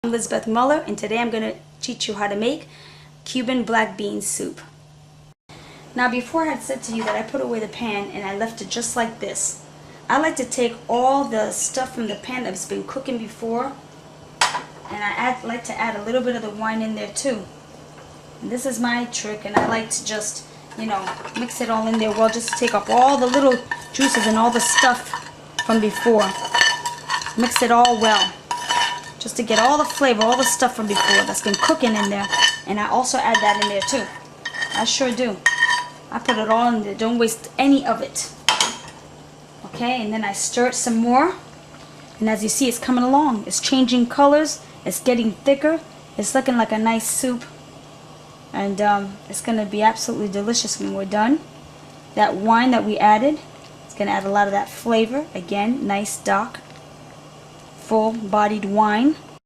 Elizabeth Muller, and today I'm going to teach you how to make Cuban black bean soup. Now before I had said to you that I put away the pan and I left it just like this. I like to take all the stuff from the pan that's been cooking before, and I like to add a little bit of the wine in there too. And this is my trick, and I like to just, mix it all in there well, just to take off all the little juices and all the stuff from before. Mix it all well, just to get all the flavor, all the stuff from before that's been cooking in there. And I also add that in there too. I sure do. I put it all in there. Don't waste any of it. Okay, and then I stir it some more. And as you see, it's coming along. It's changing colors. It's getting thicker. It's looking like a nice soup. And it's going to be absolutely delicious when we're done. That wine that we added, it's going to add a lot of that flavor. Again, nice dark, full-bodied wine.